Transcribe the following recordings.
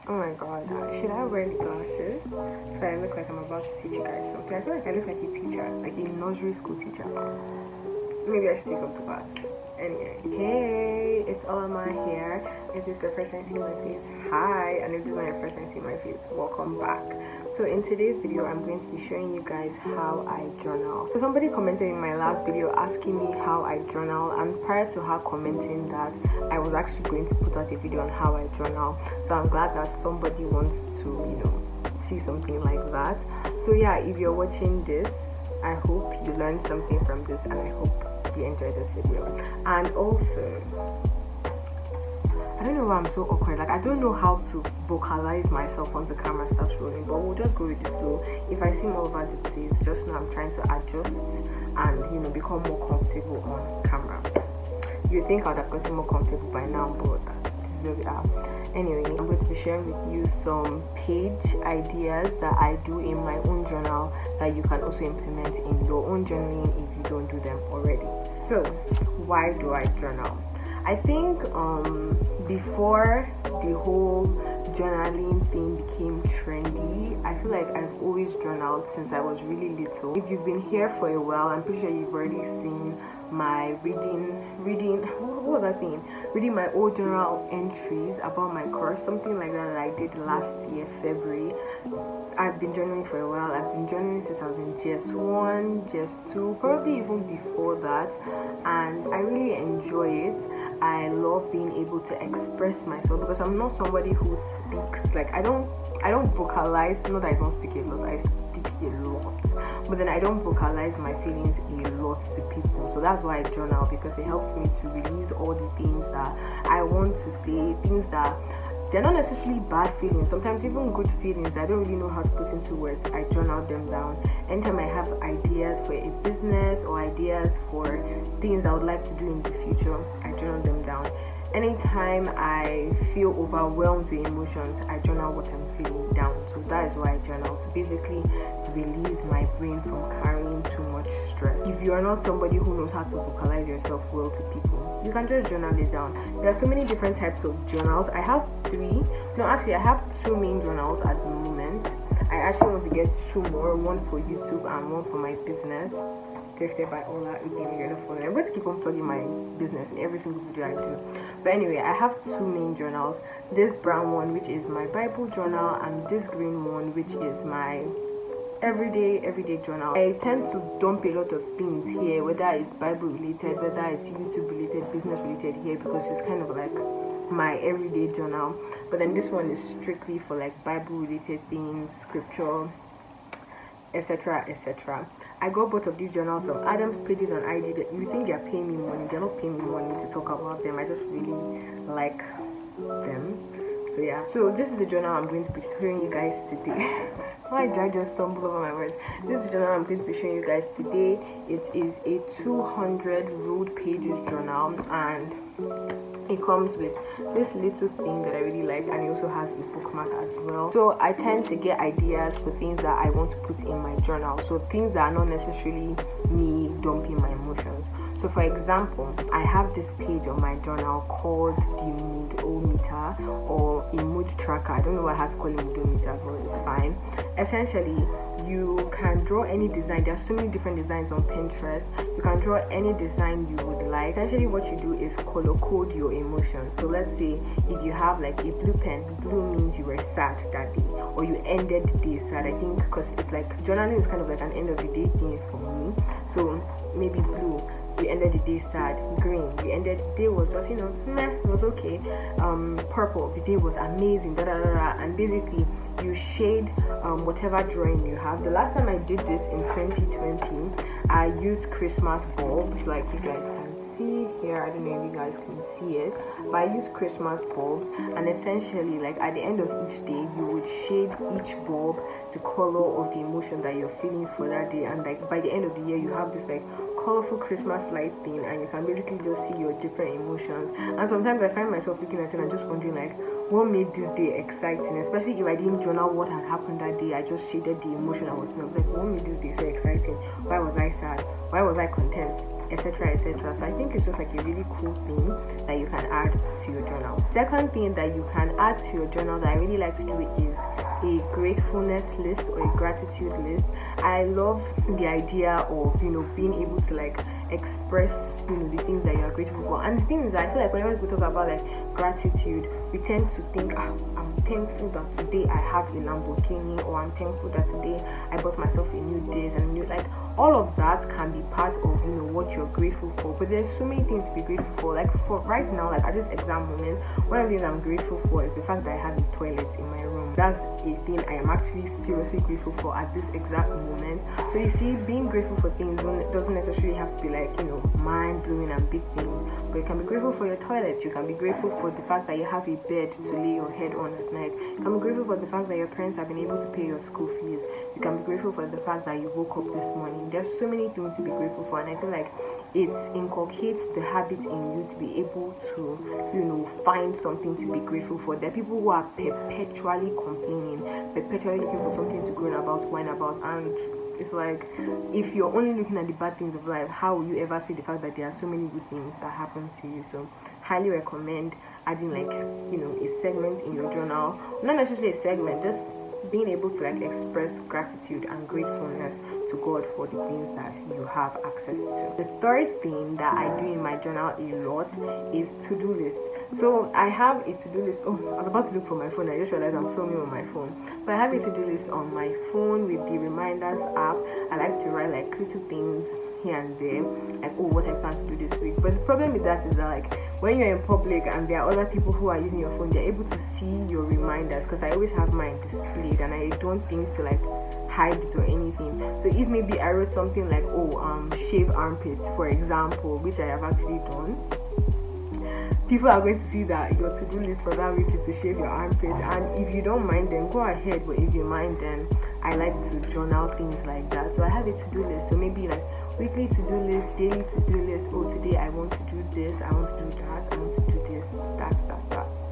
Oh my god, should I wear the glasses so I look like I'm about to teach you guys something? I feel like I look like a teacher, like a nursery school teacher. Maybe I should take off the glasses. Anyway, hey, it's Olanma here. If this is your first time seeing my face, hi. And if this is not your first time seeing my face, welcome back. So in today's video, I'm going to be showing you guys how I journal. So somebody commented in my last video asking me how I journal, and prior to her commenting that, I was actually going to put out a video on how I journal. So I'm glad that somebody wants to, see something like that. So yeah, if you're watching this, I hope you learned something from this, and I hope you enjoyed this video. And also, I don't know why I'm so awkward. Like, I don't know how to vocalize myself once the camera starts rolling, but we'll just go with the flow. If I seem all over the place, just know I'm trying to adjust and become more comfortable on camera. You think I'd have gotten more comfortable by now, but this is where we are. Anyway, I'm going to be sharing with you some page ideas that I do in my own journal that you can also implement in your own journaling if you don't do them already. So, why do I journal? I think before the whole journaling thing became trendy, I feel like I've always journaled since I was really little. If you've been here for a while, I'm pretty sure you've already seen my reading my old journal entries about my course, something like that I did last year, February. I've been journaling for a while. I've been journaling since I was in GS1, GS2, probably even before that, and I really enjoy it. I love being able to express myself because I'm not somebody who speaks. Like, I don't vocalize. Not that I don't speak a lot, I speak a lot, but then I don't vocalize my feelings a lot to people. So that's why I journal, because it helps me to release all the things that I want to say, things that they're not necessarily bad feelings, sometimes even good feelings I don't really know how to put into words. I journal them down. Anytime I have ideas for a business or ideas for things I would like to do in the future, I journal them down. Anytime I feel overwhelmed with emotions, I journal what I'm feeling down. So that is why I journal, to basically release my brain from carrying too much stress. If you are not somebody who knows how to vocalize yourself well to people, you can just journal it down. There are so many different types of journals. I have I have two main journals at the moment. I actually want to get two more, one for YouTube and one for my business. Thrifted by Ola. I'm going to keep on plugging my business in every single video I do. But anyway, I have two main journals. This brown one, which is my Bible journal, and this green one, which is my everyday journal. I tend to dump a lot of things here, whether it's Bible related, whether it's YouTube related, business related here, because it's kind of like my everyday journal. But then this one is strictly for like Bible related things, scripture, etc, etc. I got both of these journals from Adam's pages on IG. That you think they're paying me money, they're not paying me money to talk about them. I just really like them. So yeah, so this is the journal I'm going to be showing you guys today. Why did I just stumble over my words? This is the journal I'm going to be showing you guys today. It is a 200 ruled pages journal, and it comes with this little thing that I really like, and it also has a bookmark as well. So I tend to get ideas for things that I want to put in my journal, so things that are not necessarily me dumping my emotions. So for example, I have this page on my journal called the mood-o-meter or a mood tracker. I don't know why I had to call it mood-o-meter, but it's fine. Essentially, you can draw any design. There are so many different designs on Pinterest. You can draw any design you would like. Essentially, what you do is color code your emotions. So let's say if you have like a blue pen, blue means you were sad that day, or you ended the day sad. I think because it's like journaling is kind of like an end of the day thing for me. So maybe blue, we ended the day sad. Green, we ended the day was just meh, it was okay. Purple, the day was amazing, and basically you shade whatever drawing you have. The last time I did this in 2020, I used Christmas bulbs, like you guys can see here. I don't know if you guys can see it, but I used Christmas bulbs, and essentially, like at the end of each day, you would shade each bulb the color of the emotion that you're feeling for that day, and like by the end of the year, you have this like colorful Christmas light thing, and you can basically just see your different emotions. And sometimes I find myself looking at it and just wondering like, what made this day exciting? Especially if I didn't journal what had happened that day, I just shaded the emotion I was feeling. Like, what made this day so exciting? Why was I sad? Why was I content? etc, etc. So I think it's just like a really cool thing that you can add to your journal. Second thing that you can add to your journal that I really like to do is a gratefulness list or a gratitude list. I love the idea of, you know, being able to like express, you know, the things that you are grateful for. And the thing is, I feel like whenever people talk about like gratitude, we tend to think, I'm thankful that today I have a Lamborghini, or I'm thankful that today I bought myself a new this and new, like all of that can be part of, you know, what you're grateful for. But there's so many things to be grateful for. Like for right now, like at this exam moment, one of the things I'm grateful for is the fact that I have a toilet in my room. That's a thing I am actually seriously grateful for at this exact moment. So you see, being grateful for things doesn't necessarily have to be like, you know, mind-blowing and big things, but you can be grateful for your toilet. You can be grateful for the fact that you have a bed to lay your head on at night. You can be grateful for the fact that your parents have been able to pay your school fees. You can be grateful for the fact that you woke up this morning. There's so many things to be grateful for, and I feel like it inculcates the habit in you to be able to, you know, find something to be grateful for. There are people who are perpetually complaining, perpetually looking for something to groan about, whine about, and it's like, if you're only looking at the bad things of life, how will you ever see the fact that there are so many good things that happen to you? So highly recommend adding like, you know, a segment in your journal, not necessarily a segment, just being able to like express gratitude and gratefulness to God for the things that you have access to. The third thing that I do in my journal a lot is to-do list. So I have a to-do list. Oh, I was about to look for my phone. I just realized I'm filming on my phone. But I have a to-do list on my phone with the reminders app. I like to write like little things here and there, like, oh, what I plan to do this week. But the problem with that is that like when you're in public and there are other people who are using your phone, they're able to see your reminders, because I always have mine displayed and I don't think to like hide it or anything. So if maybe I wrote something like, oh, shave armpits, for example, which I have actually done, people are going to see that your to-do list for that week is to shave your armpits. And if you don't mind, then go ahead, but if you mind, then I like to journal things like that. So I have a to-do list. So maybe like weekly to-do list, daily to-do list. Oh, today I want to do this, I want to do that, I want to do this, that.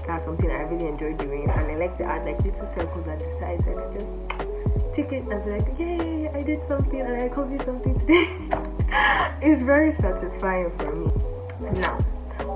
That's something I really enjoy doing, and I like to add like little circles at the sides, and I just tick it and be like, yay, I did something and I accomplished something today. It's very satisfying for me. Now,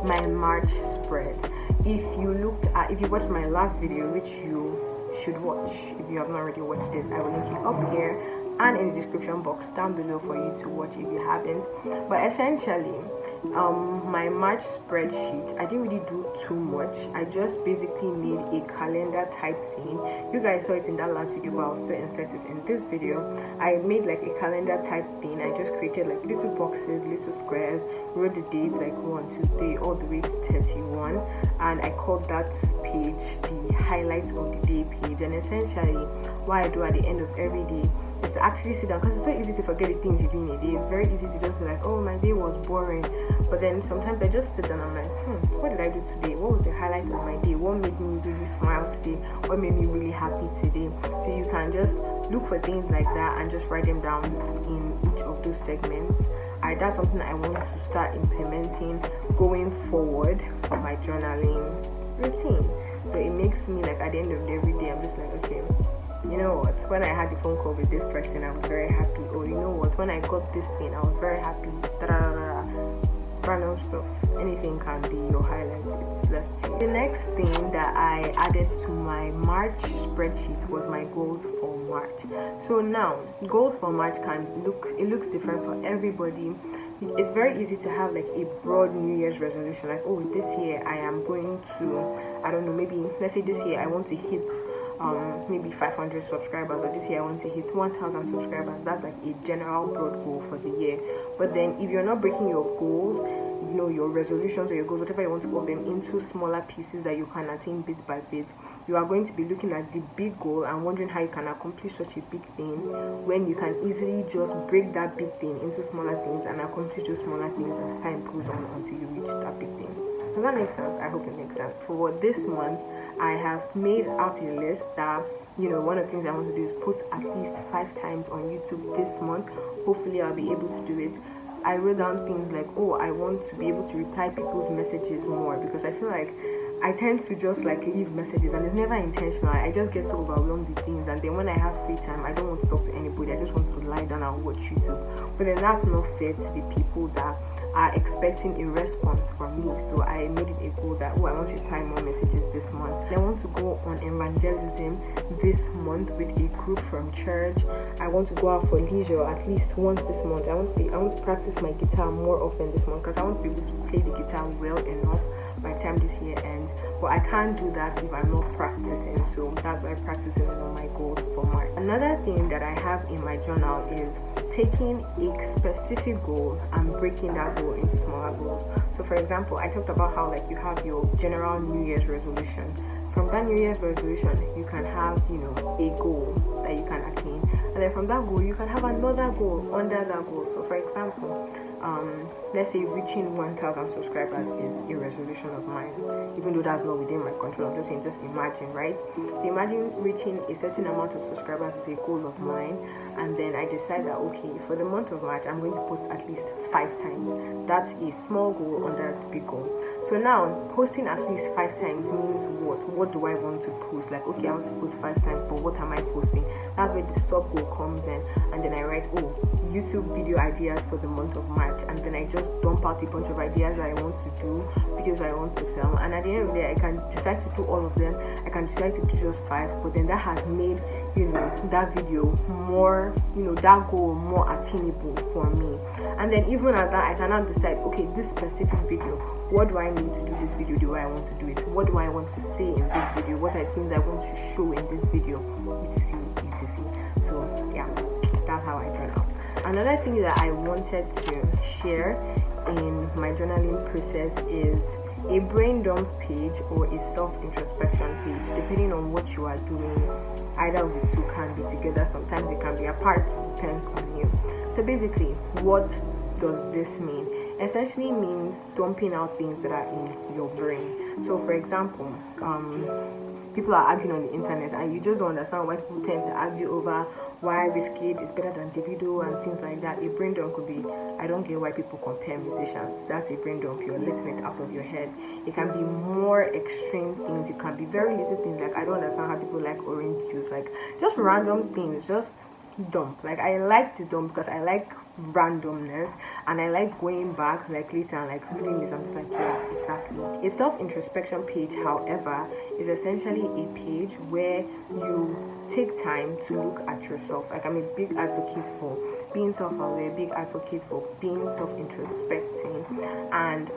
my March spread. If you watched my last video, which you should watch if you have not already watched it, I will link it up here and in the description box down below for you to watch if you haven't. But essentially, my March spreadsheet, I didn't really do too much. I just basically made a calendar type thing. You guys saw it in that last video, but I'll still insert it in this video. I made like a calendar type thing. I just created like little boxes, little squares, wrote the dates like 1, 2, 3 all the way to 31, and I called that page the highlights of the day page. And essentially what I do at the end of every day is to actually sit down, because it's so easy to forget the things you do in a day. It's very easy to just be like, oh, my day was boring. But then sometimes I just sit down and I'm like, what did I do today? What was the highlight of my day? What made me really smile today? What made me really happy today? So you can just look for things like that and just write them down in each of those segments. That's something I want to start implementing going forward for my journaling routine. So it makes me like, at the end of every day, I'm just like, okay, you know what, when I had the phone call with this person, I was very happy. Or you know what, when I got this thing, I was very happy. Random stuff, anything can be your highlight. It's left to you. The next thing that I added to my March spreadsheet was my goals for March. So now, goals for March looks different for everybody. It's very easy to have like a broad New Year's resolution, like, oh, this year I am going to, I don't know, maybe let's say this year I want to hit maybe 500 subscribers, or this year I want to hit 1,000 subscribers. That's like a general broad goal for the year. But then if you're not breaking your goals, you know, your resolutions or your goals, whatever you want to call them, into smaller pieces that you can attain bit by bit, you are going to be looking at the big goal and wondering how you can accomplish such a big thing, when you can easily just break that big thing into smaller things and accomplish those smaller things as time goes on until you reach that big thing. Does that make sense? I hope it makes sense. For this month, I have made out a list that, you know, one of the things I want to do is post at least 5 times on YouTube this month. Hopefully I'll be able to do it. I wrote down things like, oh, I want to be able to reply people's messages more, because I feel like I tend to just like leave messages and it's never intentional. I just get so overwhelmed with things, and then when I have free time, I don't want to talk to anybody. I just want to lie down and watch YouTube. But then that's not fair to the people that are expecting a response from me. So I made it a goal that I want to reply more messages this month. I want to go on evangelism this month with a group from church. I want to go out for leisure at least once this month. I want to practice my guitar more often this month because I want to be able to play the guitar well enough by the time this year ends. But I can't do that if I'm not practicing. So that's why practicing is on my goals for March. Another thing that I have in my journal is taking a specific goal and breaking that goal into smaller goals. So for example, I talked about how like you have your general New Year's resolution. From that New Year's resolution, you can have, a goal that you can attain. And then from that goal, you can have another goal under that goal. So for example, let's say reaching 1,000 subscribers is a resolution of mine, even though that's not within my control. I'm just saying, just imagine, right? Imagine reaching a certain amount of subscribers is a goal of mine, and then I decide that, okay, for the month of March, I'm going to post at least 5 times. That's a small goal under the big goal. So now, posting at least 5 times means what? What do I want to post? Like, okay, I want to post 5 times, but what am I posting? That's where the sub goal comes in, and then I write, YouTube video ideas for the month of March, and then I just dump out a bunch of ideas that I want to do, videos I want to film, and at the end of the day, I can decide to do all of them. I can decide to do just 5, but then that has made that video more, that goal more attainable for me. And then even at that, I can now decide, okay, this specific video, what do I need to do this video the way I want to do it? What do I want to say in this video? What are the things I want to show in this video? etc, etc. So yeah, that's how I journal. Another thing that I wanted to share in my journaling process is a brain dump page or a self-introspection page, depending on what you are doing. Either of the two can be together, sometimes they can be apart, depends on you. So basically, what does this mean? Essentially means dumping out things that are in your brain. So for example, people are arguing on the internet and you just don't understand why people tend to argue over why Wizkid is better than Davido and things like that. A brain dump could be, I don't get why people compare musicians. That's a brain dump. You're letting it out of your head. It can be more extreme things. It can be very little things like, I don't understand how people like orange juice. Like just random things, just dump. Like I like to dump because I like randomness and I like going back like later and like reading this. I'm just like, yeah, exactly. A self-introspection page, however, is essentially a page where you take time to look at yourself. Like I'm a big advocate for being self-aware, big advocate for being self-introspecting, and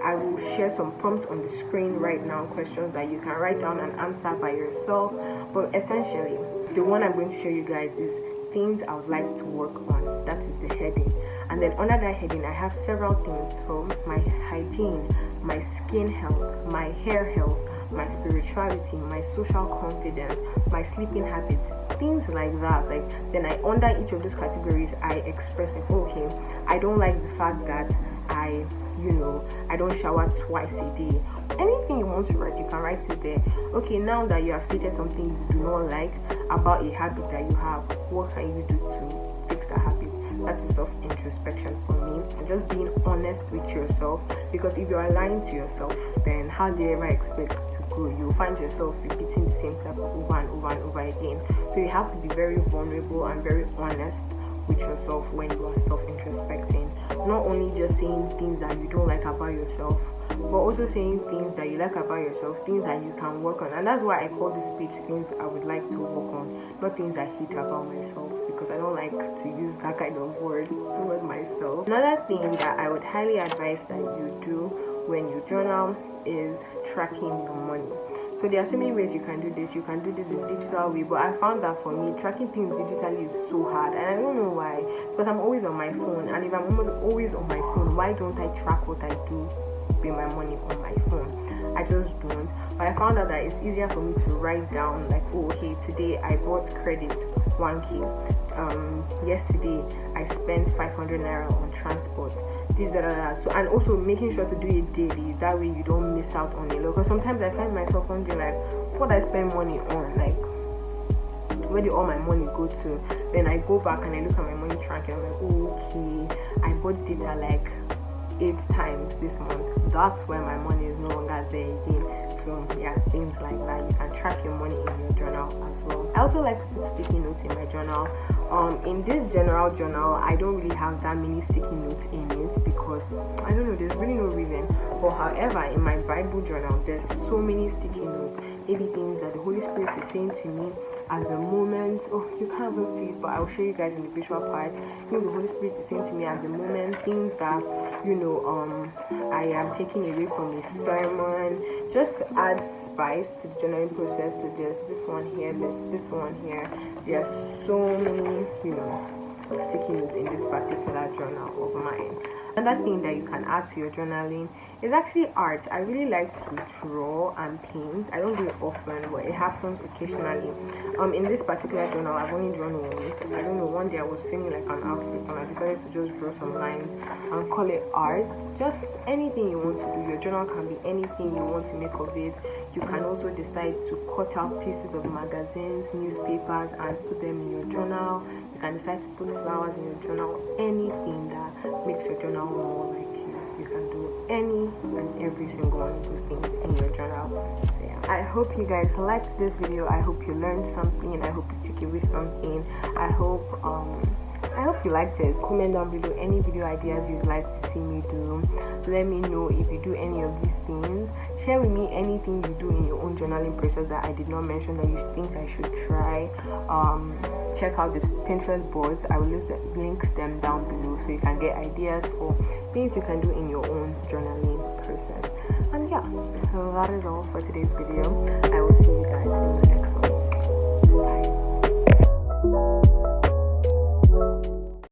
I will share some prompts on the screen right now, questions that you can write down and answer by yourself. But essentially, the one I'm going to show you guys is things I would like to work on. That is the heading. And then under that heading, I have several things from my hygiene, my skin health, my hair health, my spirituality, my social confidence, my sleeping habits, things like that. Like then I under each of those categories I express like, okay, I don't like the fact that I don't shower twice a day. Anything you want to write, you can write it there. Okay, now that you have stated something you do not like about a habit that you have, what can you do to fix that habit? That is self-introspection for me. Just being honest with yourself, because if you are lying to yourself, then how do you ever expect to grow? You'll find yourself repeating the same stuff over and over and over again. So you have to be very vulnerable and very honest with yourself when you are self-introspecting. Not only just saying things that you don't like about yourself, but also saying things that you like about yourself, things that you can work on. And that's why I call this page things I would like to work on, not things I hate about myself, because I don't like to use that kind of word toward myself. Another thing that I would highly advise that you do when you journal is tracking your money. So there are so many ways you can do this. You can do this the digital way, but I found that for me, tracking things digitally is so hard, and I don't know why. Because I'm always on my phone, and if I'm always on my phone, why don't I track what I do with my money on my phone? I just don't. But I found out that it's easier for me to write down like, oh, okay, today I bought credit 1k. Yesterday I spent 500 naira on transport. This, that. So, and also making sure to do it daily. That way you don't miss out on it. Because sometimes I find myself wondering like, what I spend money on, like, where did all my money go to? Then I go back and I look at my money track and I'm like, oh, okay, I bought data like 8 times this month. That's why my money is no longer there again. So yeah, things like that. You can track your money in your journal as well. I also like to put sticky notes in my journal. In this general journal, I don't really have that many sticky notes in it because I don't know, there's really no reason. But however, in my Bible journal, there's so many sticky notes, maybe things that the Holy Spirit is saying to me at the moment. Oh, you can't even see it, but I'll show you guys in the visual part. Things the Holy Spirit is saying to me at the moment, things that I am taking away from a sermon, just to add spice to the journaling process. So there's this one here, there's this one here. There are so many, sticky notes in this particular journal of mine. Another thing that you can add to your journaling is actually art. I really like to draw and paint. I don't do it often, but it happens occasionally. In this particular journal, I've only drawn once. I don't know, one day I was feeling like an artist and I decided to just draw some lines and call it art. Just anything you want to do. Your journal can be anything you want to make of it. You can also decide to cut out pieces of magazines, newspapers, and put them in your journal. You can decide to put flowers in your journal. Anything that makes your journal more like you. You can do any and every single one of those things in your journal. So yeah, I hope you guys liked this video. I hope you learned something. I hope you took away something. I hope you liked it. Comment down below any video ideas you'd like to see me do. Let me know if you do any of these things. Share with me anything you do in your own journaling process that I did not mention that you think I should try. Check out the Pinterest boards. I will link them down below so you can get ideas for things you can do in your own journaling process. And yeah, that is all for today's video. I will see you guys in the next one. Bye.